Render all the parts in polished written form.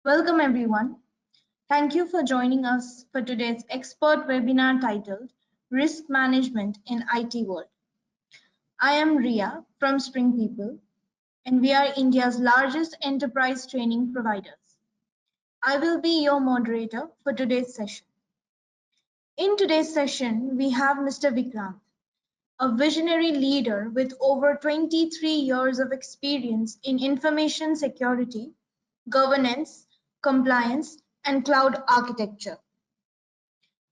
Welcome everyone. Thank you for joining us for today's expert webinar titled Risk Management in IT World. I am Ria from SpringPeople, and we are India's largest enterprise training providers. I will be your moderator for today's session. In today's session, we have Mr. Vikranth, a visionary leader with over 23 years of experience in information security, governance, compliance, and cloud architecture.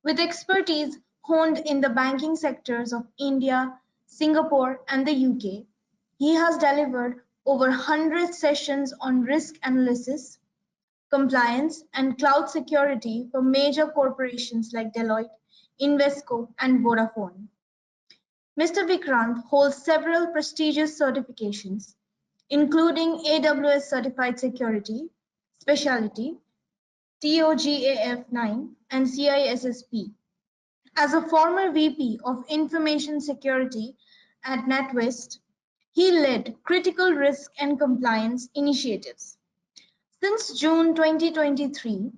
With expertise honed in the banking sectors of India, Singapore, and the UK, he has delivered over 100 sessions on risk analysis, compliance, and cloud security for major corporations like Deloitte, Invesco, and Vodafone. Mr. Vikranth holds several prestigious certifications, including AWS Certified Security, Specialty, TOGAF 9, and CISSP. As a former VP of Information Security at NatWest, he led critical risk and compliance initiatives. Since June 2023,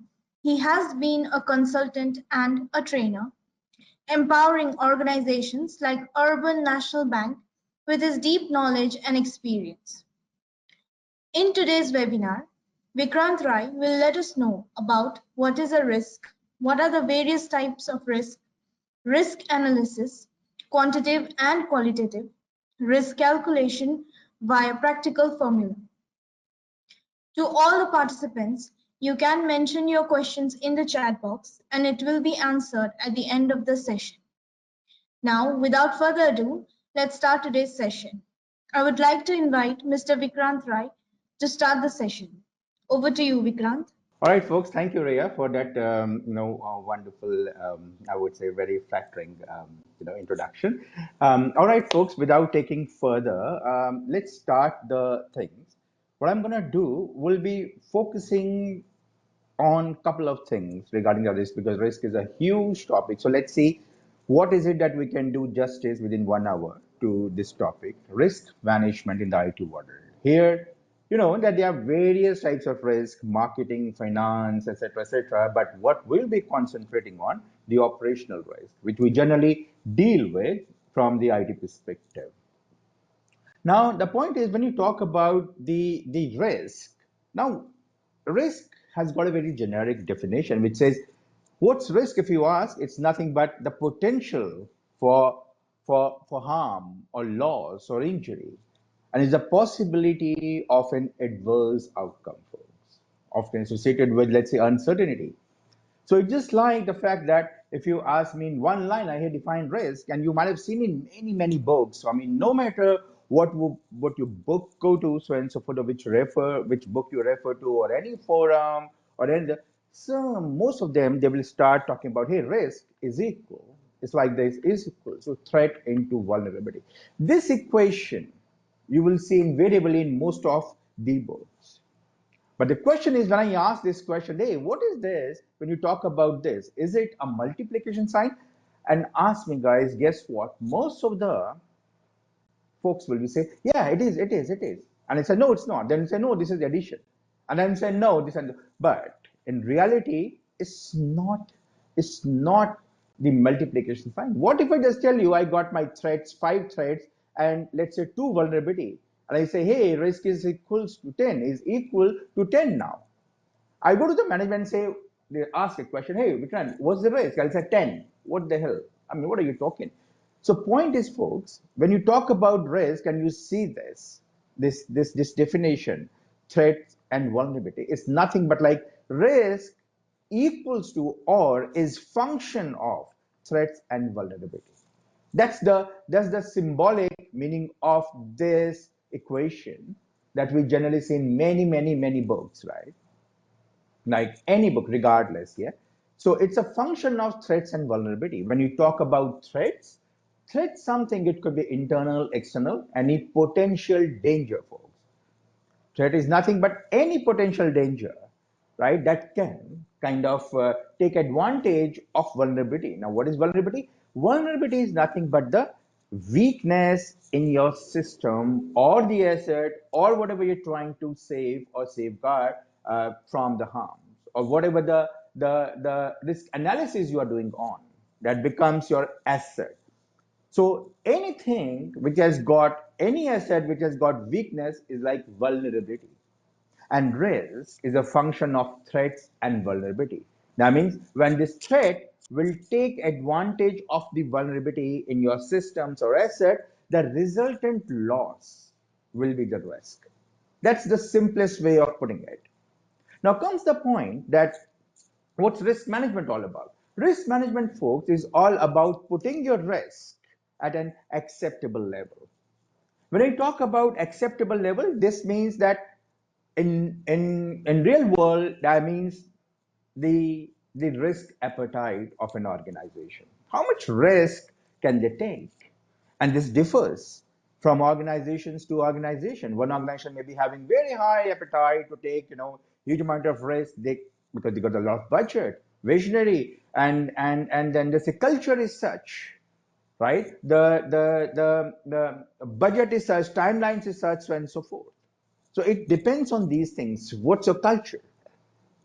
he has been a consultant and a trainer, empowering organizations like Urban National Bank with his deep knowledge and experience. In today's webinar, Vikranth Rai will let us know about what is a risk, what are the various types of risk analysis, quantitative and qualitative, risk calculation via practical formula. To all the participants, you can mention your questions in the chat box and it will be answered at the end of the session. Now, without further ado, let's start today's session. I would like to invite Mr. Vikranth Rai to start the session. Over to you, Vikranth. All right, folks. Thank you, Rhea, for that wonderful, I would say, very flattering, introduction. All right, folks. Without taking further, let's start the things. What I'm gonna do will be focusing on a couple of things regarding the risk because risk is a huge topic. So let's see what is it that we can do justice within 1 hour to this topic, risk management in the IT world. Here, you know that there are various types of risk, marketing, finance, etc., but what we'll be concentrating on, the operational risk, which we generally deal with from the IT perspective. Now, the point is when you talk about the risk, now risk has got a very generic definition which says, what's risk if you ask? It's nothing but the potential for harm or loss or injury. And it's the possibility of an adverse outcome, folks, often associated with, let's say, uncertainty. So it's just like the fact that if you ask me in one line, I define risk, and you might have seen in many books. So, I mean, no matter what your book go to, so and so forth, which book you refer to, or any forum, or any, so most of them they will start talking about, hey, risk is equal. It's like this is equal. So threat into vulnerability. This equation you will see invariably in most of the books. But the question is, when I ask this question, hey, what is this when you talk about this? Is it a multiplication sign? And ask me, guys, guess what? Most of the folks will be say, yeah, it is. And I say, no, it's not. Then you say, no, this is addition. And then say, no, this and but in reality, it's not the multiplication sign. What if I just tell you I got my threads, 5 threads, and let's say 2 vulnerability, and I say, hey, risk is equals to 10, is equal to 10 now. I go to the management and say, they ask a question, hey, Vikranth, what's the risk? I'll say 10. What the hell? I mean, what are you talking? So point is, folks, when you talk about risk and you see this definition, threat and vulnerability, it's nothing but like risk equals to or is function of threats and vulnerability. That's the symbolic meaning of this equation that we generally see in many books, right? Like any book, regardless, yeah. So it's a function of threats and vulnerability. When you talk about threats something, it could be internal, external, any potential danger, folks. Threat is nothing but any potential danger, right, that can kind of take advantage of vulnerability. Now, what is vulnerability? Vulnerability is nothing but the weakness in your system or the asset or whatever you're trying to save or safeguard from the harms, or whatever the risk analysis you are doing on, that becomes your asset. So anything which has got any asset which has got weakness is like vulnerability. And risk is a function of threats and vulnerability. That means when this threat will take advantage of the vulnerability in your systems or asset, the resultant loss will be the risk. That's the simplest way of putting it. Now comes the point that what's risk management all about? Risk management, folks, is all about putting your risk at an acceptable level. When I talk about acceptable level, this means that in real world, that means the risk appetite of an organization. How much risk can they take? And this differs from organizations to organization. One organization may be having very high appetite to take, huge amount of risk, because they got a lot of budget, visionary, and then the culture is such, right? The budget is such, timelines is such, so and so forth. So it depends on these things. What's your culture?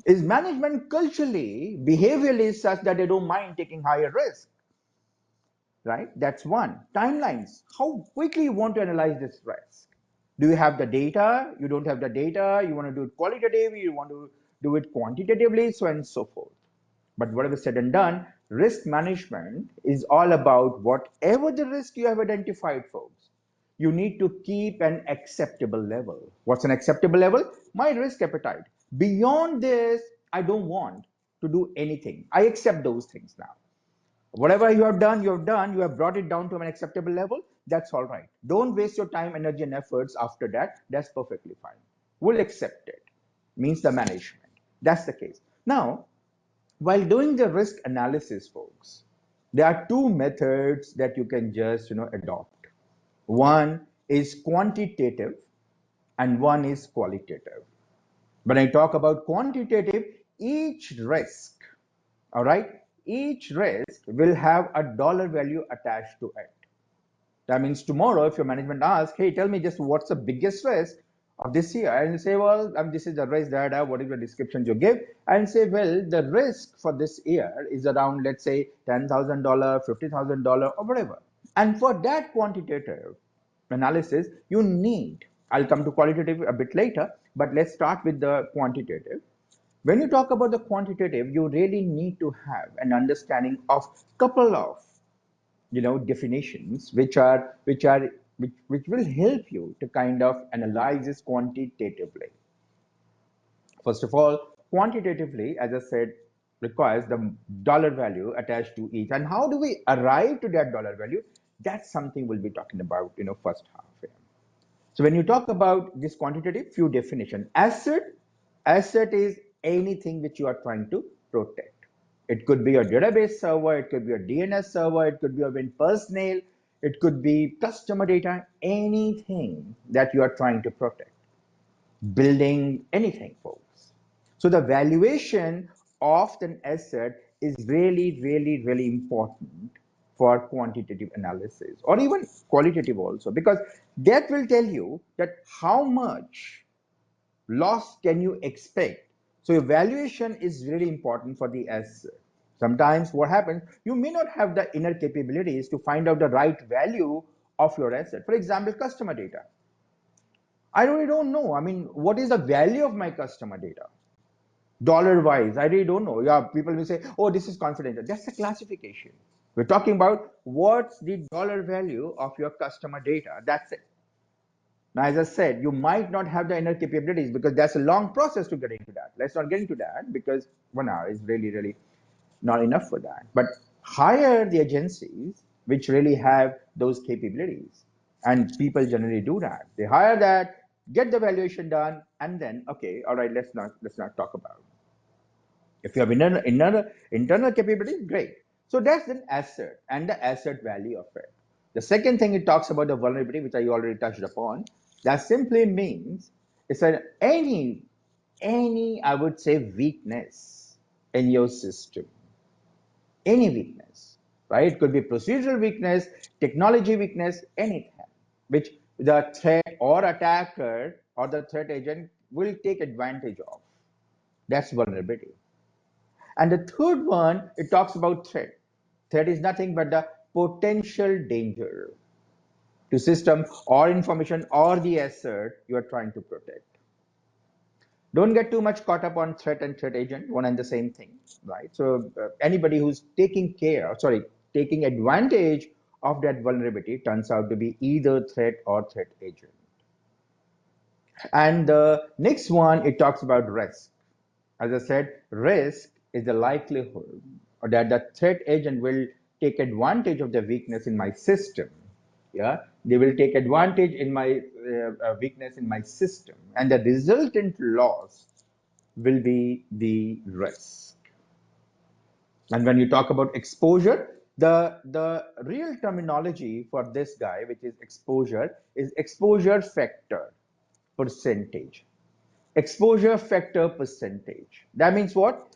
Is management culturally, behaviorally such that they don't mind taking higher risk? Right? That's one. Timelines. How quickly you want to analyze this risk? Do you have the data? You don't have the data. You want to do it qualitatively. You want to do it quantitatively, so on and so forth. But whatever said and done, risk management is all about whatever the risk you have identified, folks. You need to keep an acceptable level. What's an acceptable level? My risk appetite. Beyond this, I don't want to do anything. I accept those things now. Whatever you have done, you have done. You have brought it down to an acceptable level. That's all right. Don't waste your time, energy, and efforts after that. That's perfectly fine. We'll accept it. Means the management. That's the case. Now, while doing the risk analysis, folks, there are two methods that you can just adopt. One is quantitative and one is qualitative. When I talk about quantitative, each risk, all right, each risk will have a dollar value attached to it. That means tomorrow, if your management asks, hey, tell me just what's the biggest risk of this year, and you say, well, this is the risk that I have, what is the description you give? And say, well, the risk for this year is around, let's say, $10,000, $50,000, or whatever. And for that quantitative analysis, you need, I'll come to qualitative a bit later, but let's start with the quantitative. When you talk about the quantitative, you really need to have an understanding of couple of definitions which will help you to kind of analyze this quantitatively. First of all, quantitatively, as I said, requires the dollar value attached to each. And how do we arrive to that dollar value? That's something we'll be talking about, first half here. So when you talk about this quantitative, few definition. Asset is anything which you are trying to protect. It could be a database server, it could be a DNS server, it could be a Win personnel, it could be customer data, anything that you are trying to protect. Building anything, folks. So the valuation of an asset is really, really, really important for quantitative analysis or even qualitative also, because that will tell you that how much loss can you expect. So evaluation is really important for the asset. Sometimes what happens, you may not have the inner capabilities to find out the right value of your asset. For example, customer data. I really don't know. I mean, what is the value of my customer data? Dollar wise, I really don't know. Yeah, people will say, oh, this is confidential. That's a classification. We're talking about what's the dollar value of your customer data. That's it. Now, as I said, you might not have the inner capabilities because that's a long process to get into that. Let's not get into that because 1 hour is really, really not enough for that. But hire the agencies which really have those capabilities. And people generally do that. They hire that, get the valuation done, and then, okay, all right, let's not talk about it. If you have internal capabilities, great. So that's an asset and the asset value of it. The second thing it talks about the vulnerability, which I already touched upon. That simply means it's any I would say weakness in your system. Any weakness, right? It could be procedural weakness, technology weakness, anything, which the threat or attacker or the threat agent will take advantage of. That's vulnerability. And the third one, it talks about threat. Threat is nothing but the potential danger to system or information or the asset you are trying to protect. Don't get too much caught up on threat and threat agent, one and the same thing, right? So anybody who's taking advantage of that vulnerability turns out to be either threat or threat agent. And the next one, it talks about risk. As I said, risk is the likelihood that the threat agent will take advantage of the weakness in my system. Yeah, they will take advantage in my weakness in my system, and the resultant loss will be the risk. And when you talk about exposure, the real terminology for this guy, which is exposure factor percentage. Exposure factor percentage. That means what?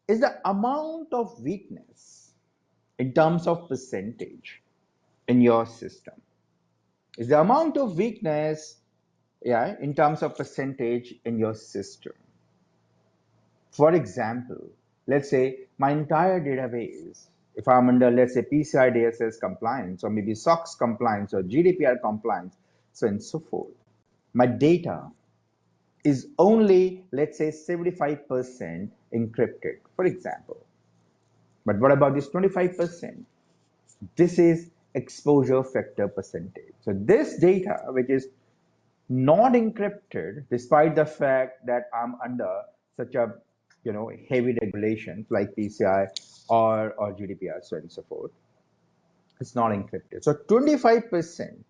Is the amount of weakness in terms of percentage in your system. Is the amount of weakness, yeah, in terms of percentage in your system. For example, let's say my entire database, if I'm under, let's say, PCI DSS compliance, or maybe SOX compliance, or GDPR compliance, so and so forth, my data is only, let's say, 75% encrypted, for example. But what about this 25%? This is exposure factor percentage. So this data, which is not encrypted, despite the fact that I'm under such a heavy regulations like PCI or GDPR, so on and so forth, it's not encrypted. So 25%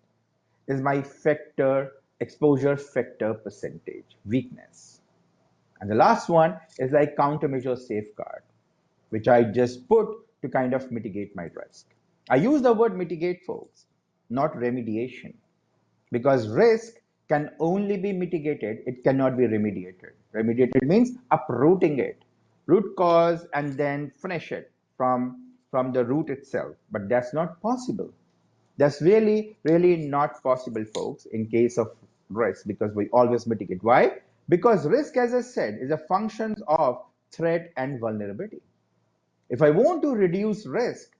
is my factor exposure factor percentage weakness. And the last one is like countermeasure safeguard, which I just put to kind of mitigate my risk. I use the word mitigate, folks, not remediation, because risk can only be mitigated, it cannot be remediated. Remediated means uprooting it, root cause, and then finish it from the root itself. But that's not possible. That's really, really not possible, folks, in case of risk, because we always mitigate. Why? Because risk, as I said, is a function of threat and vulnerability. If I want to reduce risk,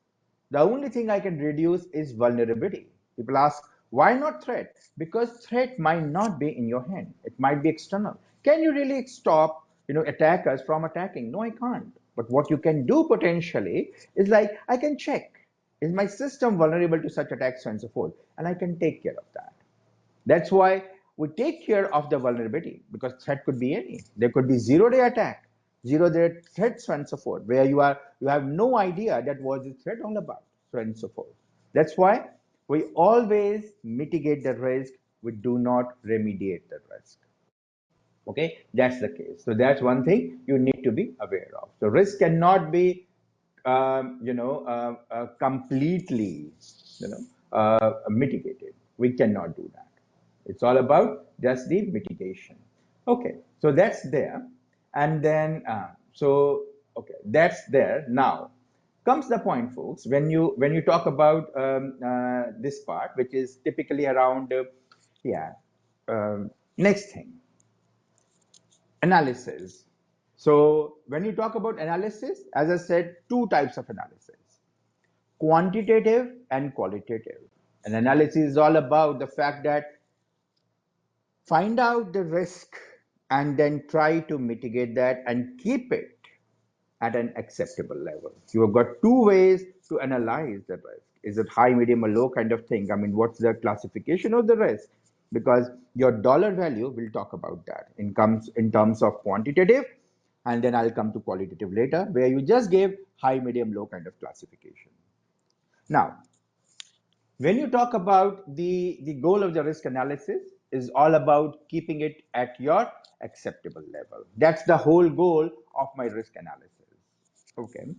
the only thing I can reduce is vulnerability. People ask, why not threat? Because threat might not be in your hand. It might be external. Can you really stop, attackers from attacking? No, I can't. But what you can do potentially is like, I can check, is my system vulnerable to such attacks and so forth? And I can take care of that. That's why we take care of the vulnerability, because threat could be any. There could be zero-day attack, zero-day threats, and so forth, where you have no idea that was the threat all about, so and so forth. That's why we always mitigate the risk. We do not remediate the risk. Okay, that's the case. So that's one thing you need to be aware of. So risk cannot be, completely, mitigated. We cannot do that. It's all about just the mitigation. Okay, so that's there, and then okay, that's there. Now comes the point, folks. When you talk about this part, which is typically around, yeah, next thing, analysis. So when you talk about analysis, as I said, two types of analysis: quantitative and qualitative. An analysis is all about the fact that find out the risk and then try to mitigate that and keep it at an acceptable level. You have got two ways to analyze the risk. Is it high, medium, or low kind of thing? I mean, what's the classification of the risk? Because your dollar value, we'll talk about that in terms of quantitative, and then I'll come to qualitative later, where you just gave high, medium, low kind of classification. Now, when you talk about the goal of the risk analysis is all about keeping it at your acceptable level. That's the whole goal of my risk analysis. Okay.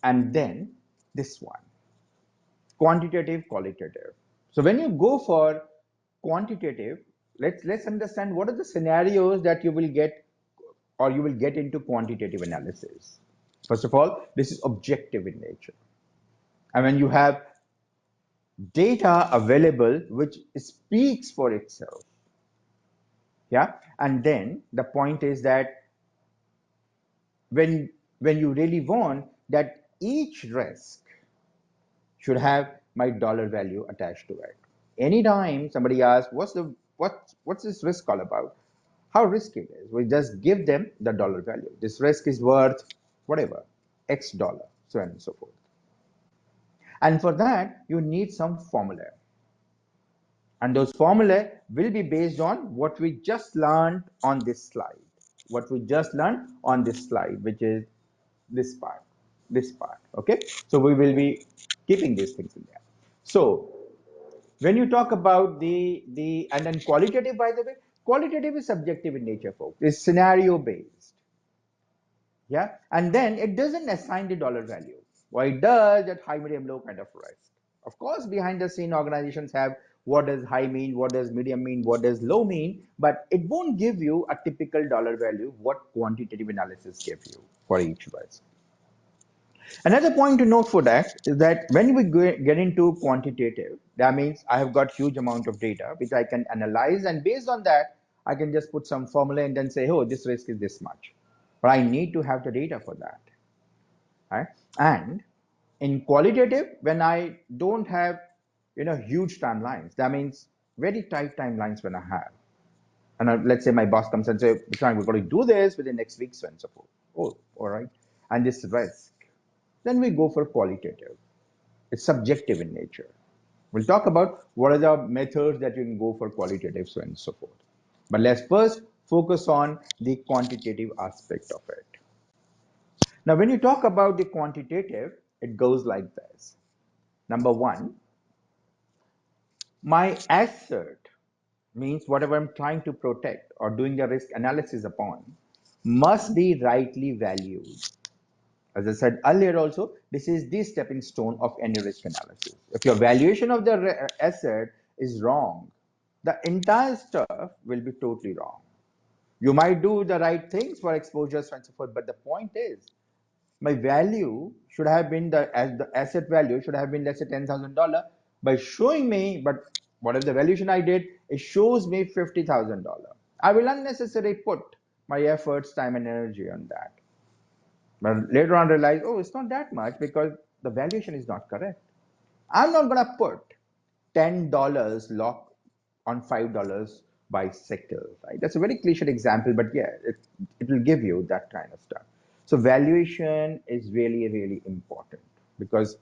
And then this one, quantitative, qualitative. So when you go for quantitative, let's understand what are the scenarios that you will get, or you will get into quantitative analysis. First of all, this is objective in nature. And when you have data available which speaks for itself, yeah, and then the point is that when you really want that each risk should have my dollar value attached to it. Anytime somebody asks, what's this risk all about? How risky it is? We just give them the dollar value. This risk is worth whatever, X dollar, so on and so forth. And for that, you need some formula. And those formulae will be based on what we just learned on this slide. What we just learned on this slide, which is this part, okay? So we will be keeping these things in there. So when you talk about and then qualitative, by the way, qualitative is subjective in nature, folks. It's scenario based. Yeah, and then it doesn't assign the dollar value. What it does at high, medium, low kind of risk. Of course, behind the scene, organizations have what does high mean, what does medium mean, what does low mean, but it won't give you a typical dollar value what quantitative analysis gives you for each risk. Another point to note for that is that when we get into quantitative, that means I have got huge amount of data which I can analyze, and based on that, I can just put some formula and then say, oh, this risk is this much. But I need to have the data for that. Right? And in qualitative, when I don't have huge timelines, that means very tight timelines when I have. And let's say my boss comes and say, Vikranth, we're going to do this within next week, so and so forth. Oh, all right. And this risk. Then we go for qualitative. It's subjective in nature. We'll talk about what are the methods that you can go for qualitative, so and so forth. But let's first focus on the quantitative aspect of it. Now, when you talk about the quantitative, it goes like this. Number one, my asset means whatever I'm trying to protect or doing the risk analysis upon must be rightly valued. As I said earlier also, this is the stepping stone of any risk analysis. If your valuation of the asset is wrong, the entire stuff will be totally wrong. You might do the right things for exposures and so forth, but the point is, my value should have been the asset value should have been, let's say, $10,000 by showing me, but whatever the valuation I did, it shows me $50,000. I will unnecessarily put my efforts, time, and energy on that. But later on realize, oh, it's not that much because the valuation is not correct. I'm not going to put $10 lock on $5 by sector, right? That's a very cliched example, but yeah, it will give you that kind of stuff. So valuation is really, really important because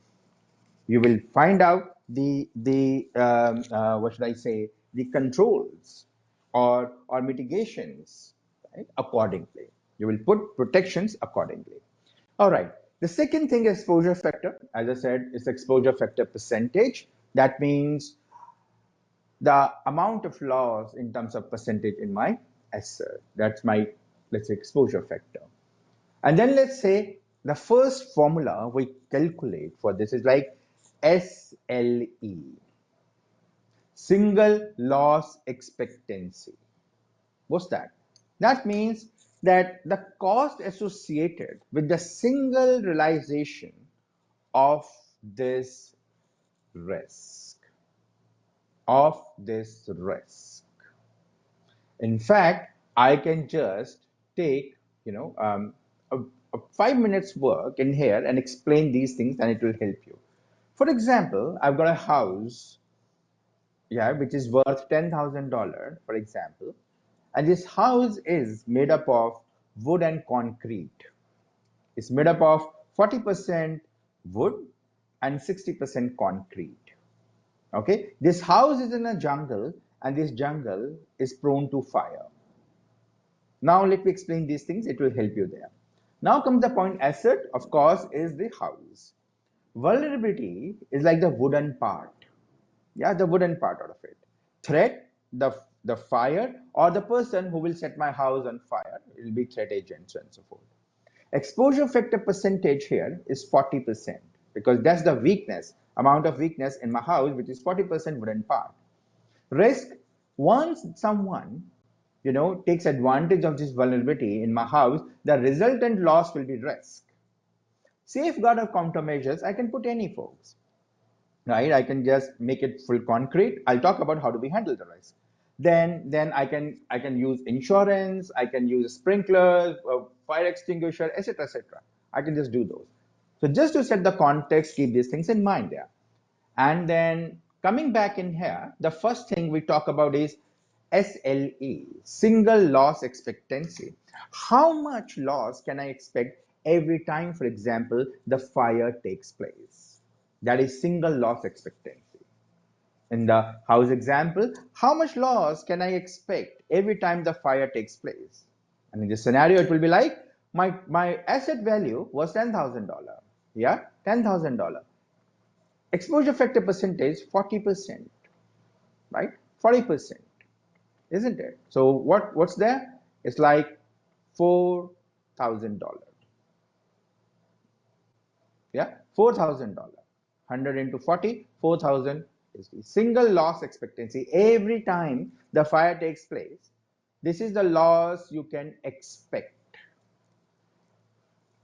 you will find out what should I say, the controls or mitigations, right, accordingly. You will put protections accordingly. All right. The second thing is exposure factor. As I said, it's exposure factor percentage. That means the amount of loss in terms of percentage in my asset. That's my, let's say, exposure factor. And then let's say the first formula we calculate for this is like SLE, single loss expectancy. What's that? That means that the cost associated with the single realization of this risk, of this risk. In fact, I can just take, a, a 5 minutes work in here and explain these things, and it will help you. For example, I've got a house, yeah, which is worth $10,000, for example, and this house is made up of wood and concrete. It's made up of 40% wood and 60% concrete. Okay, this house is in a jungle, and this jungle is prone to fire. Now let me explain these things, it will help you there. Now comes the point, asset, of course, is the house. Vulnerability is like the wooden part. Yeah, the wooden part out of it. Threat, the fire, or the person who will set my house on fire, it will be threat agents and so forth. Exposure factor percentage here is 40% because that's the weakness, amount of weakness in my house, which is 40% wooden part. Risk, once someone takes advantage of this vulnerability in my house, the resultant loss will be risk. Safeguard or countermeasures, I can put any, folks, right? I can just make it full concrete. I'll talk about how do we handle the risk. Then I can use insurance. I can use sprinklers fire extinguisher, etc., etc. I can just do those. So just to set the context, keep these things in mind there. And then coming back in here, the first thing we talk about is SLE, single loss expectancy. How much loss can I expect every time, for example, the fire takes place? That is single loss expectancy. In the house example, how much loss can I expect every time the fire takes place? And in this scenario, it will be like my asset value was $10,000. Yeah, $10,000. Exposure factor percentage 40%, right? 40%, isn't it? So what's there? It's like $4,000. Yeah, $4,000. 100 into 40, 4,000 is the single loss expectancy every time the fire takes place. This is the loss you can expect.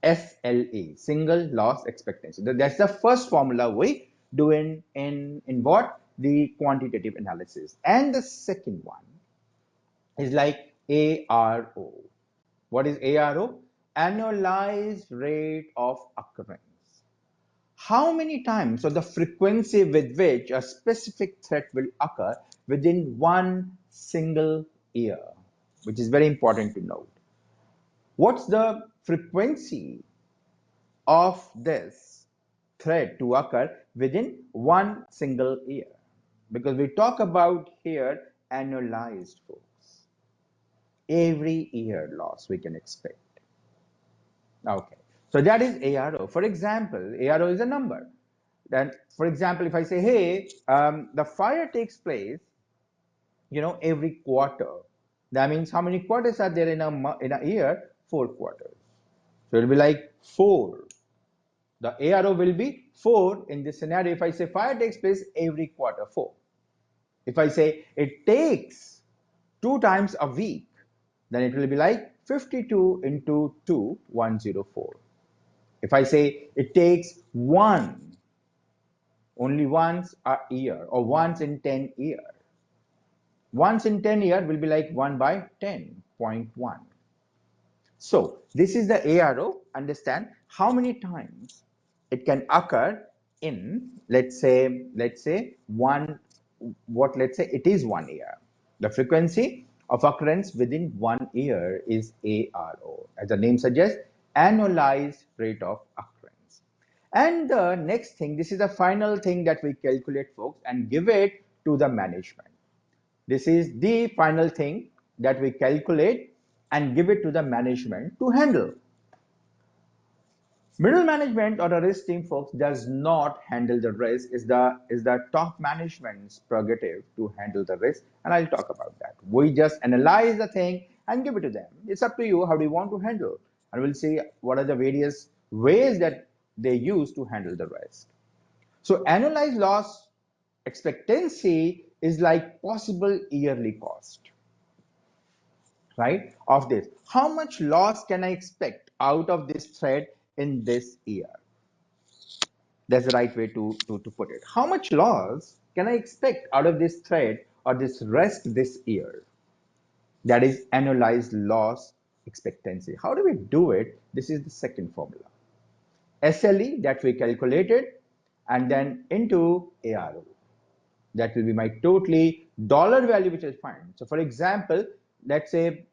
SLE, single loss expectancy. That's the first formula we do in what? The quantitative analysis. And the second one is like ARO. What is ARO? Annualized rate of occurrence. How many times, or the frequency with which a specific threat will occur within one single year, which is very important to note. What's the frequency of this threat to occur within one single year? Because we talk about here annualized, folks. Every year loss we can expect. Okay, so that is ARO. For example, ARO is a number. Then, for example, if I say, hey, the fire takes place, every quarter. That means how many quarters are there in a year? 4 quarters. So it'll be like 4. The ARO will be 4 in this scenario. If I say fire takes place every quarter, 4. If I say it takes 2 times a week, then it will be like 52 into 2, 104. If I say it takes only once a year, or once in 10 years, once in 10 years will be like 1 by 10.1. So this is the ARO. Understand how many times it can occur in, let's say one, let's say it is 1 year. The frequency of occurrence within 1 year is ARO. As the name suggests, annualized rate of occurrence. And the next thing, this is the final thing that we calculate, folks, and give it to the management. This is the final thing that we calculate and give it to the management to handle. Middle management or the risk team, folks, does not handle the risk. Is the top management's prerogative to handle the risk, and I'll talk about that. We just analyze the thing and give it to them. It's up to you how do you want to handle, and we'll see what are the various ways that they use to handle the risk. So annualized loss expectancy is like possible yearly cost, right, of this. How much loss can I expect out of this thread in this year? That's the right way to put it. How much loss can I expect out of this thread or this risk this year? That is annualized loss expectancy. How do we do it? This is the second formula. SLE that we calculated, and then into ARO. That will be my totally dollar value which I find. So for example, let's say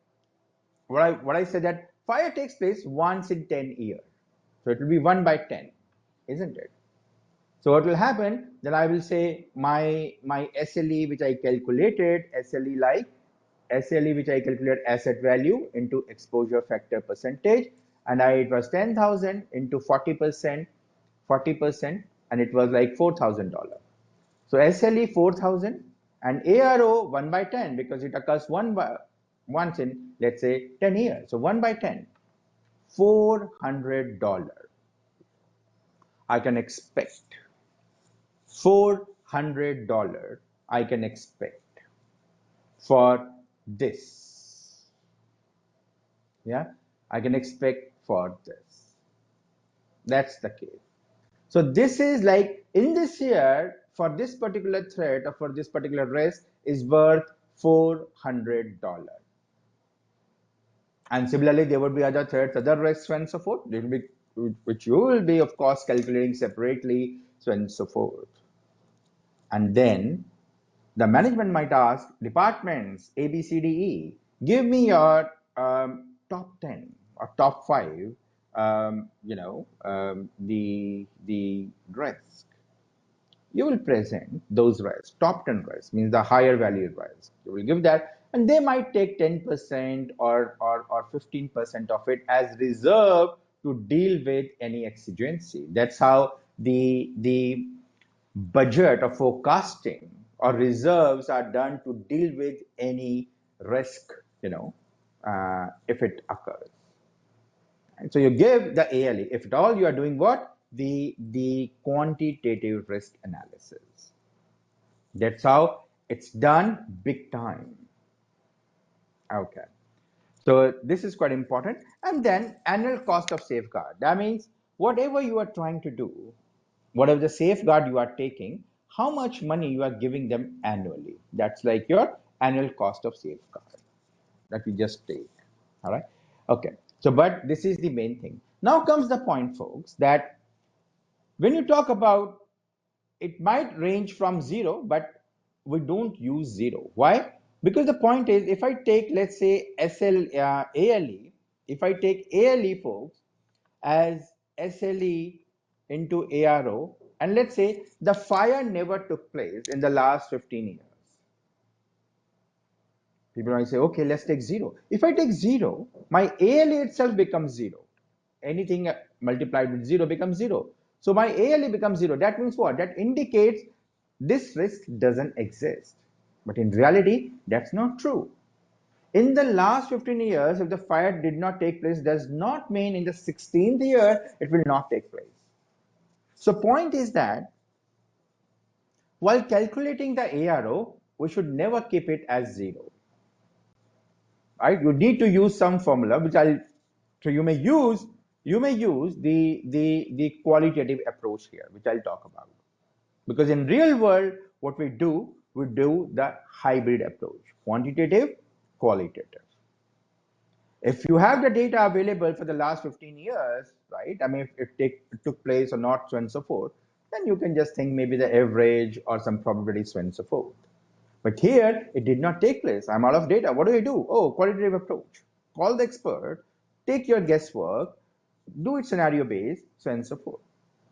what I said, that fire takes place once in 10 years. So it will be 1 by 10, isn't it? So what will happen, then I will say my SLE which I calculated, SLE which I calculate asset value into exposure factor percentage, and it was 10,000 into 40%, and it was like $4,000. So SLE 4,000 and ARO 1 by 10 because it occurs once in, let's say, 10 years. So 1 by 10, $400 I can expect. $400 I can expect for this. Yeah, I can expect for this. That's the case. So this is like in this year for this particular threat or for this particular risk is worth $400. And similarly, there would be other threats, other risks, so and so forth, which you will be, of course, calculating separately, so and so forth. And then the management might ask departments A, B, C, D, E, give me your top 10 or top 5, the risk. You will present those risks, top 10 risks, means the higher value risks. You will give that, and they might take 10% or 15% of it as reserve to deal with any exigency. That's how the budget or forecasting or reserves are done to deal with any risk, if it occurs. And so you give the ALE. If at all you are doing what? The quantitative risk analysis. That's how it's done big time. Okay. So this is quite important. And then annual cost of safeguard. That means whatever you are trying to do, whatever the safeguard you are taking, how much money you are giving them annually. That's like your annual cost of safeguard that you just take. All right. Okay. So, but this is the main thing. Now comes the point, folks, that when you talk about, it might range from zero, but we don't use zero. Why? Because the point is, if I take, let's say, ALE, if I take ALE, folks, as SLE into ARO, and let's say the fire never took place in the last 15 years. People might say, okay, let's take zero. If I take zero, my ALE itself becomes zero. Anything multiplied with zero becomes zero. So my ALE becomes zero. That means what? That indicates this risk doesn't exist. But in reality, that's not true. In the last 15 years, if the fire did not take place, does not mean in the 16th year it will not take place. So point is that while calculating the ARO, we should never keep it as zero. Right? You need to use some formula, which so you may use the qualitative approach here, which I'll talk about. Because in real world, what we do the hybrid approach, quantitative, qualitative. If you have the data available for the last 15 years, right? I mean, if it took place or not, so and so forth, then you can just think maybe the average or some probability, so and so forth. But here, it did not take place. I'm out of data. What do I do? Oh, qualitative approach. Call the expert, take your guesswork, do it scenario based, so and so forth.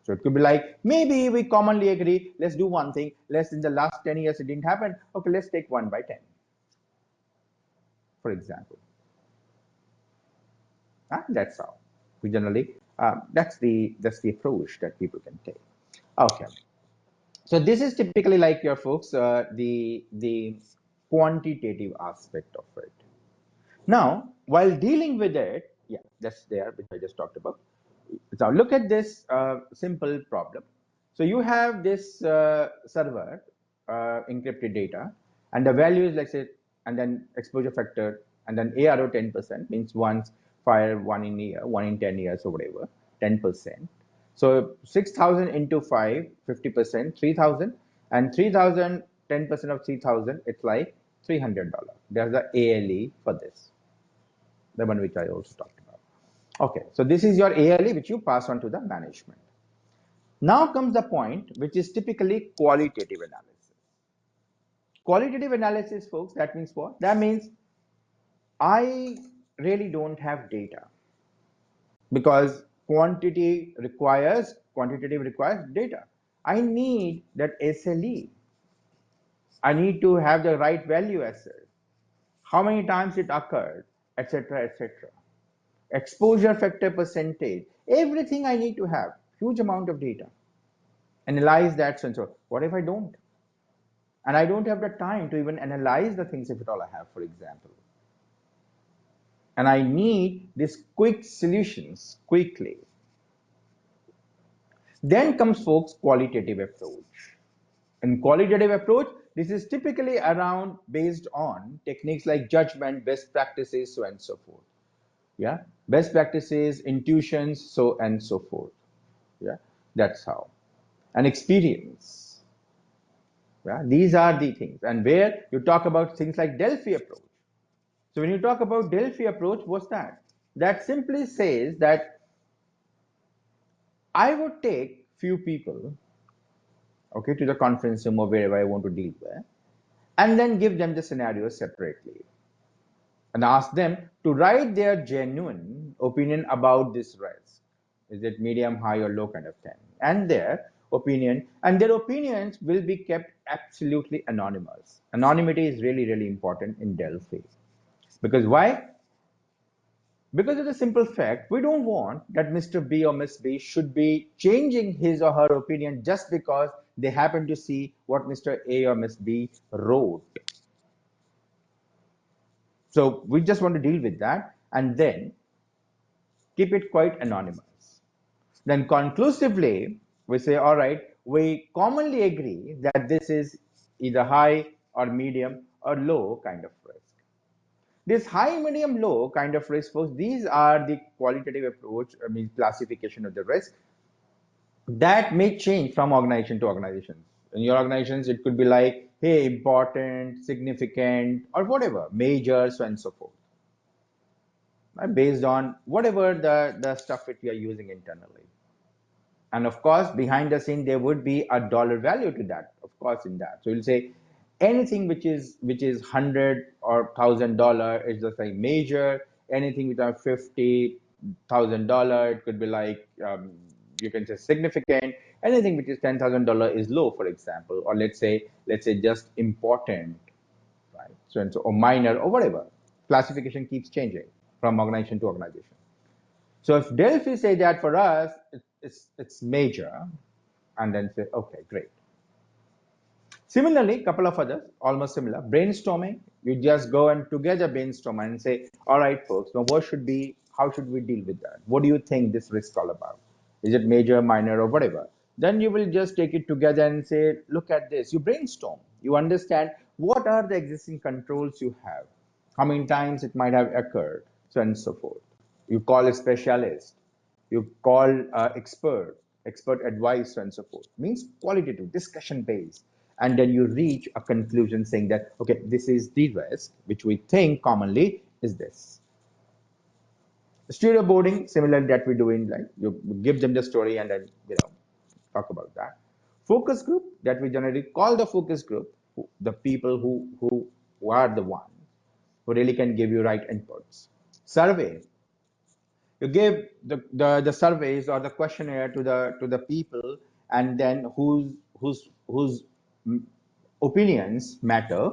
So it could be like, maybe we commonly agree, let's do one thing. Let's, in the last 10 years, it didn't happen. Okay, let's take 1 by 10, for example. That's how we generally, that's the approach that people can take. Okay. So this is typically like your folks, the quantitative aspect of it. Now, while dealing with it, yeah, that's there, which I just talked about. Now, look at this simple problem. So you have this server, encrypted data, and the value is, let's say, and then exposure factor, and then ARO 10%, means once fire 1 in a year, 1 in 10 years or whatever, 10%. So 6,000 into 5, 50%, 3,000, and 3,000, 10% of 3,000, it's like $300. There's the ALE for this, the one which I also talked about. Okay, so this is your ALE which you pass on to the management. Now comes the point which is typically qualitative analysis. Qualitative analysis, folks, that means what? That means I really don't have data, because quantitative requires data. I need that SLE. I need to have the right value asset, how many times it occurred, etc., etc. Exposure factor percentage, everything I need to have, huge amount of data. Analyze that sensor. What if I don't? And I don't have the time to even analyze the things if at all I have, for example. And I need these quick solutions quickly. Then comes, folks, qualitative approach. In qualitative approach, this is typically around based on techniques like judgment, best practices, so and so forth. Yeah, best practices, intuitions, so and so forth. Yeah, that's how. And experience. Yeah, these are the things. And where you talk about things like Delphi approach. So when you talk about Delphi approach, what's that? That simply says that I would take few people, okay, to the conference room or wherever I want to deal with, and then give them the scenarios separately and ask them to write their genuine opinion about this risk. Is it medium, high, or low kind of thing? And their opinions will be kept absolutely anonymous. Anonymity is really, really important in Delphi. Because why? Because of the simple fact, we don't want that Mr. B or Miss B should be changing his or her opinion just because they happen to see what Mr. A or Miss B wrote. So we just want to deal with that and then keep it quite anonymous. Then conclusively, we say, all right, we commonly agree that this is either high or medium or low kind of risk. This high, medium, low kind of risk, folks, these are the qualitative approach, I mean, classification of the risk that may change from organization to organization. In your organizations, it could be like, hey, important, significant, or whatever, major, so and so forth, right? Based on whatever the stuff that we are using internally. And of course, behind the scene, there would be a dollar value to that, of course, in that. So you'll say anything which is $100 or $1,000 is just like major. Anything with a $50,000, it could be like you can say significant. Anything which is $10,000 is low, for example, or let's say just important, right? So and so, or minor, or whatever. Classification keeps changing from organization to organization. So if Delphi say that for us, it's major, and then say, okay, great. Similarly, couple of others, almost similar. Brainstorming, you just go and together brainstorm and say, all right, folks, now how should we deal with that? What do you think this risk all about? Is it major, minor, or whatever? Then you will just take it together and say, look at this. You brainstorm. You understand what are the existing controls you have, how many times it might have occurred, so on and so forth. You call a specialist, you call expert advice, and so forth. Means qualitative, discussion based. And then you reach a conclusion saying that, okay, this is the risk, which we think commonly is this. Storyboarding, similar that we do in, like, you give them the story and then, talk about that. Focus group, that we generally call the focus group, the people who are the ones who really can give you right inputs. Survey, you give the surveys or the questionnaire to the people, and then whose opinions matter,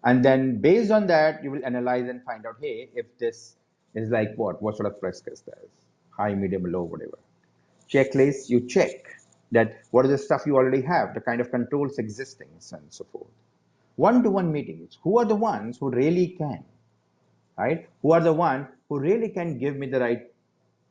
and then based on that you will analyze and find out, hey, if this is like what sort of risk is this, high, medium, low, whatever. Checklist, you check that what is the stuff you already have, the kind of controls existing, and so forth. One-to-one meetings, who are the ones who really can, right? Who are the one who really can give me the right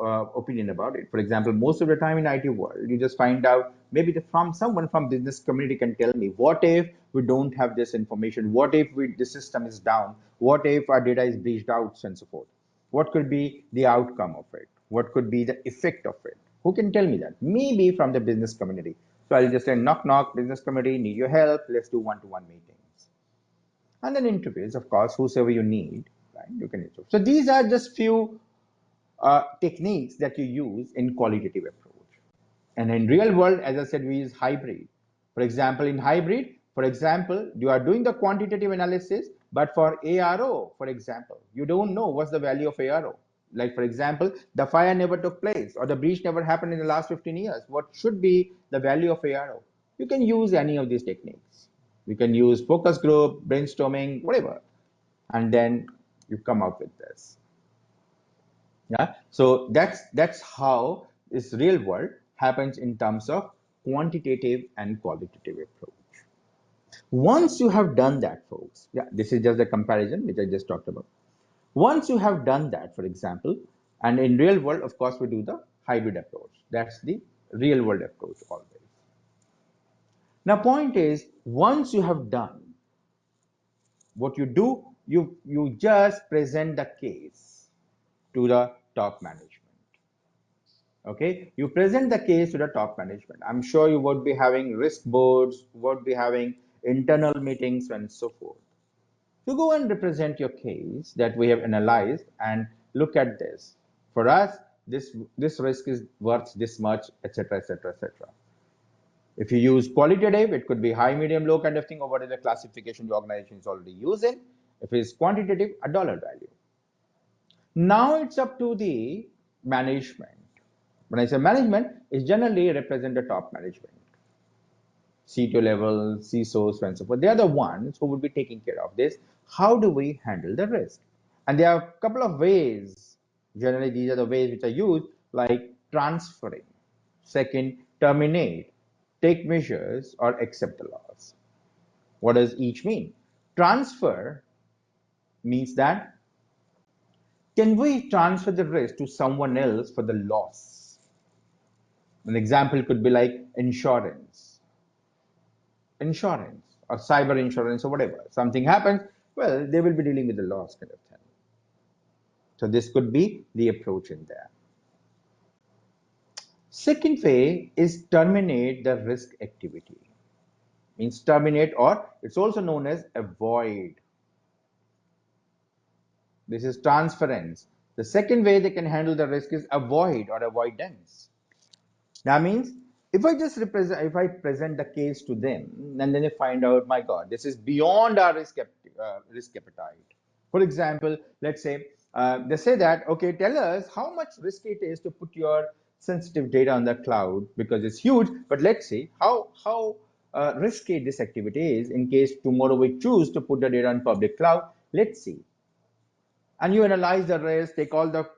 opinion about it. For example, most of the time in IT world, you just find out maybe from someone from business community can tell me, what if we don't have this information? What if the system is down? What if our data is breached out, and so forth? What could be the outcome of it? What could be the effect of it? Who can tell me that? Maybe from the business community. So I'll just say, knock, knock, business community, need your help. Let's do one-to-one meetings. And then interviews, of course, whosoever you need, right? You can interview. So these are just few techniques that you use in qualitative approach. And in real world, as I said, we use hybrid. For example, in hybrid, for example, you are doing the quantitative analysis, but for ARO, for example, you don't know what's the value of ARO. Like, for example, the fire never took place or the breach never happened in the last 15 years. What should be the value of ARO? You can use any of these techniques. You can use focus group, brainstorming, whatever. And then you come up with this. Yeah, so that's how this real world happens in terms of quantitative and qualitative approach. Once you have done that, folks, yeah, this is just a comparison which I just talked about. Once you have done that, for example, and in real world, of course, we do the hybrid approach. That's the real world approach always. Now, point is, once you have done what you do, you just present the case to the top management. Okay, you present the case to the top management. I'm sure you would be having risk boards, would be having internal meetings, and so forth. to go and represent your case that we have analyzed and look at this. For us, this risk is worth this much, etc., etc., etc. If you use qualitative, it could be high, medium, low kind of thing, or what is the classification the organization is already using. If it's quantitative, a dollar value. Now it's up to the management. When I say management, it generally represent the top management. CTO level, CISOs, and so forth. They are the ones who would be taking care of this. How do we handle the risk? And there are a couple of ways. Generally, these are the ways which are used, like transferring. Second, terminate, take measures, or accept the loss. What does each mean? Transfer means that can we transfer the risk to someone else for the loss? An example could be like insurance or cyber insurance or whatever. Something happens, well, they will be dealing with the loss kind of thing. So this could be the approach in there. Second way is terminate the risk activity. Means terminate, or it's also known as avoid. This is transference. The second way they can handle the risk is avoid or avoidance. That means if I present the case to them, and then they find out, my God, this is beyond our risk appetite. For example, let's say they say that, okay, tell us how much risk it is to put your sensitive data on the cloud because it's huge. But let's see how risky this activity is in case tomorrow we choose to put the data on public cloud. Let's see, and you analyze the risk, take all the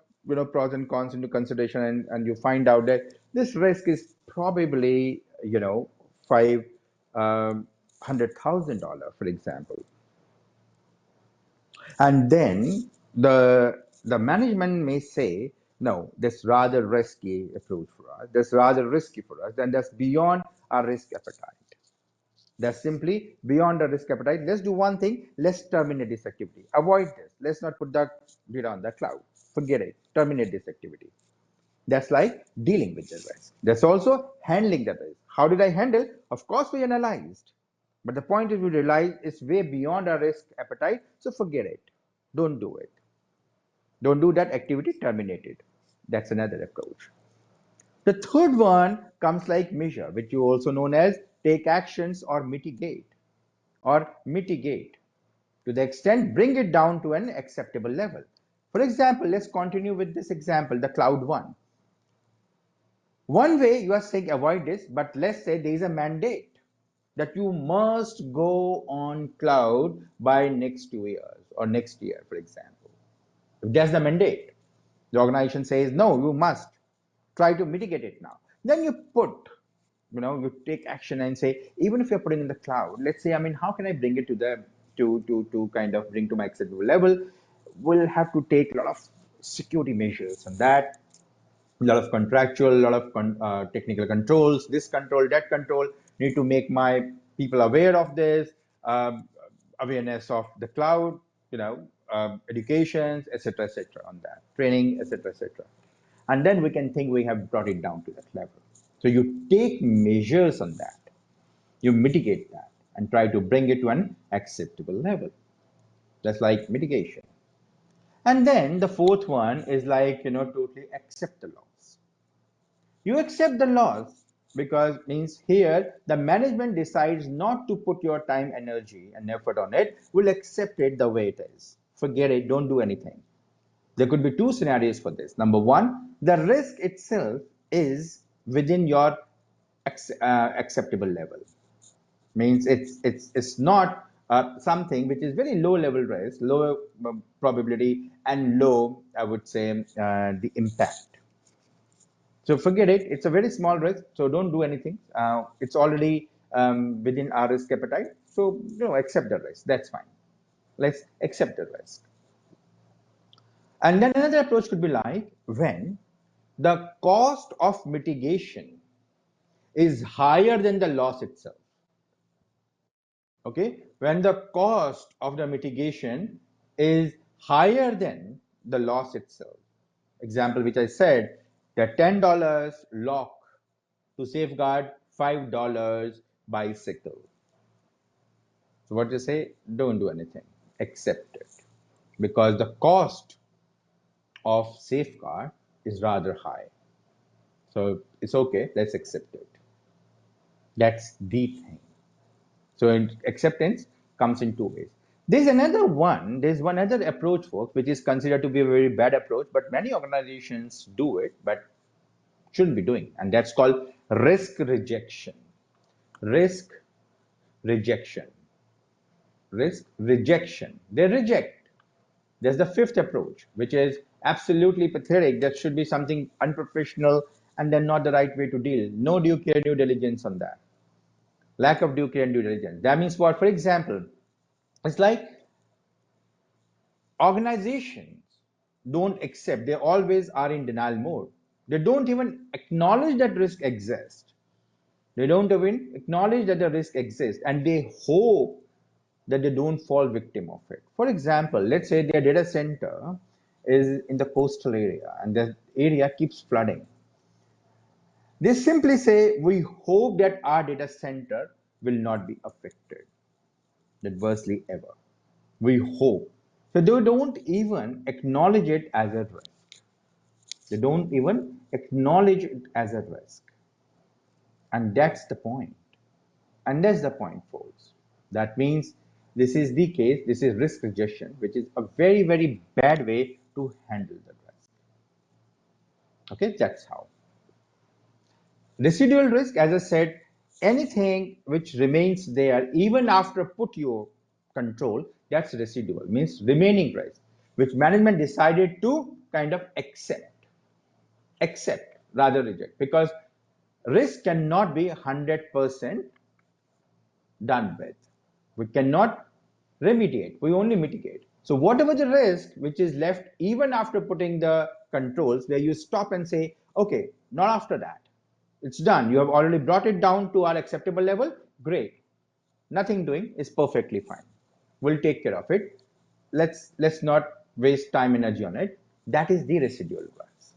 pros and cons into consideration, and you find out that this risk is probably $500,000, for example. And then the management may say, no, that's rather risky approach for us. That's rather risky for us, and that's beyond our risk appetite. That's simply beyond the risk appetite. Let's do one thing. Let's terminate this activity. Avoid this. Let's not put the data on the cloud. Forget it. Terminate this activity. That's like dealing with the risk. That's also handling the risk. How did I handle? Of course, we analyzed. But the point is, we realize it's way beyond our risk appetite. So forget it. Don't do it. Don't do that activity. Terminate it. That's another approach. The third one comes like measure, which you also known as take actions or mitigate to the extent bring it down to an acceptable level. For example, let's continue with this example, the cloud one. One way you are saying avoid this, but let's say there is a mandate that you must go on cloud by next 2 years or next year, for example. If that's the mandate, the organization says, no, you must try to mitigate it now. Then you take action and say, even if you're putting in the cloud, let's say, I mean, how can I bring it to the to kind of bring to my acceptable level? We'll have to take a lot of security measures on that, a lot of contractual, a lot of technical controls, this control, that control, need to make my people aware of this, um, awareness of the cloud, educations, etc., on that, training, etc. And then we can think we have brought it down to that level. So you take measures on that, you mitigate that, and try to bring it to an acceptable level. That's like mitigation. And then the fourth one is like, totally accept the loss. You accept the loss because means here the management decides not to put your time, energy, and effort on it, will accept it the way it is. Forget it, don't do anything. There could be two scenarios for this. Number one, the risk itself is within your acceptable level. Means it's not something which is very low level risk, low probability, and low, I would say, the impact. So forget it. It's a very small risk. So don't do anything. It's already within our risk appetite. So accept the risk. That's fine. Let's accept the risk. And then another approach could be like when the cost of mitigation is higher than the loss itself. Okay, when the cost of the mitigation is higher than the loss itself. Example which I said, the $10 lock to safeguard $5 bicycle. So what you say? Don't do anything. accept it, because the cost of safeguard is rather high. So it's okay, let's accept it. That's the thing. So acceptance comes in two ways. There's one other approach, folks, which is considered to be a very bad approach, but many organizations do it, but shouldn't be doing. And that's called risk rejection. Risk rejection. Risk rejection. They reject. There's the fifth approach, which is absolutely pathetic. That should be something unprofessional and then not the right way to deal. No due care, due diligence on that. Lack of due care and due diligence. That means what? For example, it's like organizations don't accept, they always are in denial mode. They don't even acknowledge that risk exists. They don't even acknowledge that the risk exists, and they hope that they don't fall victim of it. For example, let's say their data center is in the coastal area and the area keeps flooding. They simply say, we hope that our data center will not be affected adversely ever. We hope. So they don't even acknowledge it as a risk. They don't even acknowledge it as a risk. And that's the point. And that's the point, folks. That means this is the case, this is risk rejection, which is a very, very bad way to handle the risk. Okay, that's how. Residual risk, as I said, anything which remains there even after put your control, that's residual, means remaining risk, which management decided to kind of accept rather reject, because risk cannot be 100% done with. We cannot remediate, we only mitigate. So whatever the risk which is left even after putting the controls, where you stop and say, okay, not after that, it's done, you have already brought it down to our acceptable level, great, nothing doing is perfectly fine, we'll take care of it, let's not waste time energy on it. That is the residual risk.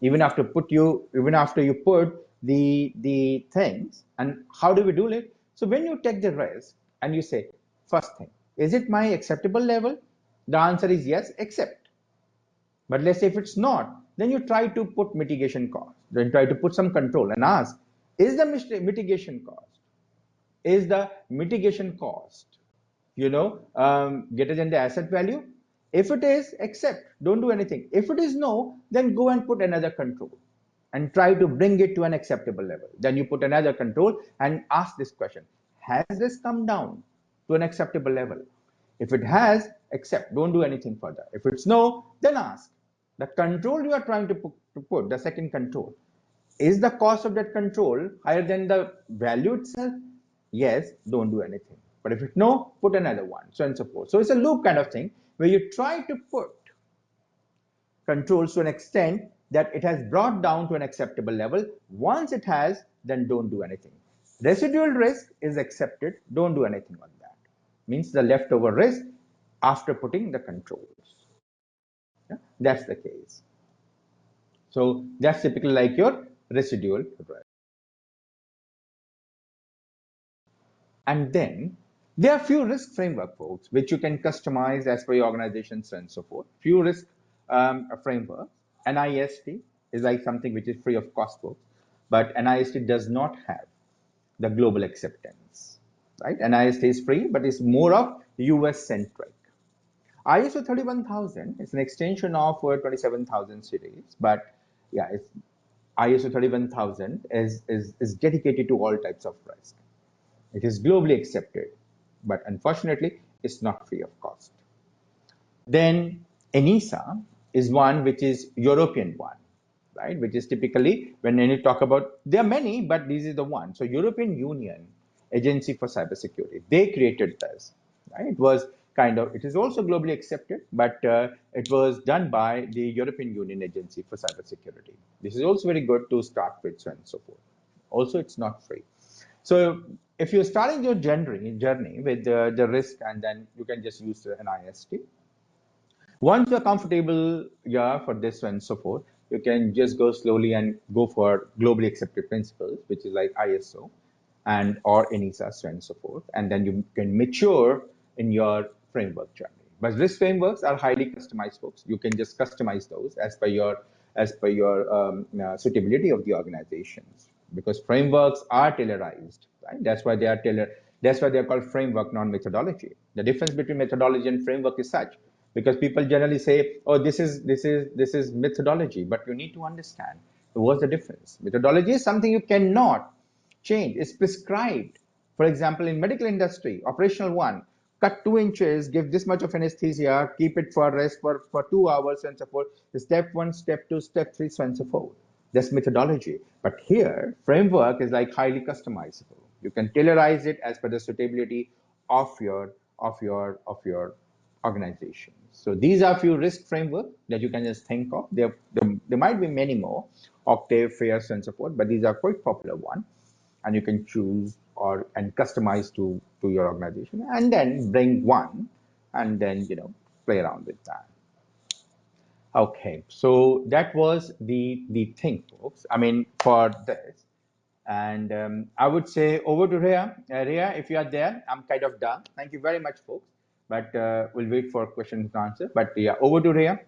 Even after you put the things. And how do we do it? So when you take the risk and you say, first thing, is it my acceptable level? The answer is yes, accept. But let's say if it's not, then you try to put mitigation cost, then try to put some control and ask, is the mitigation cost, is the mitigation cost, greater than the asset value? If it is, accept, don't do anything. If it is no, then go and put another control and try to bring it to an acceptable level. Then you put another control and ask this question, has this come down to an acceptable level? If it has, accept, don't do anything further. If it's no, then ask, the control you are trying to put, the second control, is the cost of that control higher than the value itself? Yes, don't do anything. But if it no, put another one, so on and so forth. So it's a loop kind of thing where you try to put controls to an extent that it has brought down to an acceptable level. Once it has, then don't do anything. Residual risk is accepted, don't do anything on that. Means the leftover risk after putting the controls. Yeah? That's the case. So that's typically like your residual risk. And then there are few risk framework, folks, which you can customize as per your organizations and so forth. Few risk frameworks. NIST is like something which is free of cost, folks, but NIST does not have the global acceptance, right? NIST is free, but it's more of US centric. ISO 31000 is an extension of 27000 series, but yeah, it's ISO 31000 is dedicated to all types of risk. It is globally accepted, but unfortunately, it's not free of cost. Then ENISA is one which is European one, right? Which is typically, when you talk about, there are many, but this is the one. So European Union Agency for Cybersecurity, they created this, right? It is also globally accepted, but it was done by the European Union Agency for Cybersecurity. This is also very good to start with, so on and so forth. Also, it's not free. So if you're starting your journey with the risk, and then you can just use the NIST. Once you're comfortable, yeah, for this and so forth, you can just go slowly and go for globally accepted principles, which is like ISO and or ENISA, so and so forth. And then you can mature in your framework journey. But risk frameworks are highly customized, folks. You can just customize those as per your suitability of the organizations, because frameworks are tailorized, right? That's why they are tailored. That's why they're called framework, not methodology. The difference between methodology and framework is such, because people generally say, "Oh, this is methodology," but you need to understand what's the difference. Methodology is something you cannot change. It's prescribed. For example, in medical industry, operational one, cut 2 inches, give this much of anesthesia, keep it for rest for 2 hours, and so forth. The step one, step two, step three, so on and so forth. That's methodology. But here, framework is like highly customizable. You can tailorize it as per the suitability of your organization. So these are few risk framework that you can just think of. There might be many more, Octave, FAIRS, and so forth, but these are quite popular ones, and you can choose and customize to your organization, and then bring one, and then play around with that. Okay, so that was the thing, folks. I mean, for this, and I would say over to Rhea. Rhea, if you are there, I'm kind of done. Thank you very much, folks. But we'll wait for questions and answers. But yeah, over to Rhea.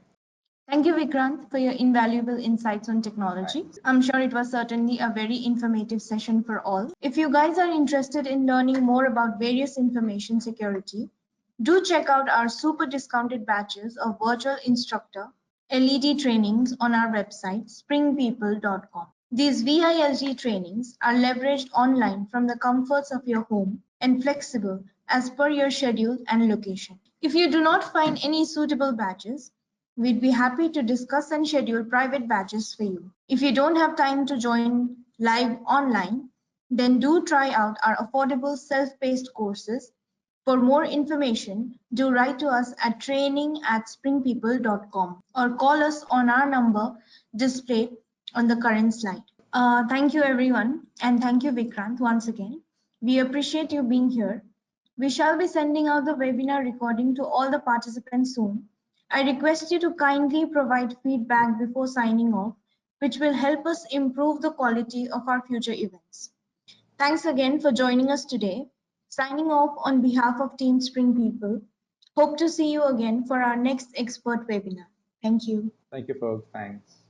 Thank you, Vikranth, for your invaluable insights on technology. Thanks. I'm sure it was certainly a very informative session for all. If you guys are interested in learning more about various information security, do check out our super discounted batches of virtual instructor LED trainings on our website, springpeople.com. These VILG trainings are leveraged online from the comforts of your home and flexible as per your schedule and location. If you do not find any suitable batches, we'd be happy to discuss and schedule private batches for you. If you don't have time to join live online, then do try out our affordable self-paced courses. For more information, do write to us at training@springpeople.com or call us on our number displayed on the current slide. Thank you everyone, and thank you Vikrant once again. We appreciate you being here. We shall be sending out the webinar recording to all the participants soon. I request you to kindly provide feedback before signing off, which will help us improve the quality of our future events. Thanks again for joining us today. Signing off on behalf of Team Spring People. Hope to see you again for our next expert webinar. Thank you. Thank you, folks. Thanks.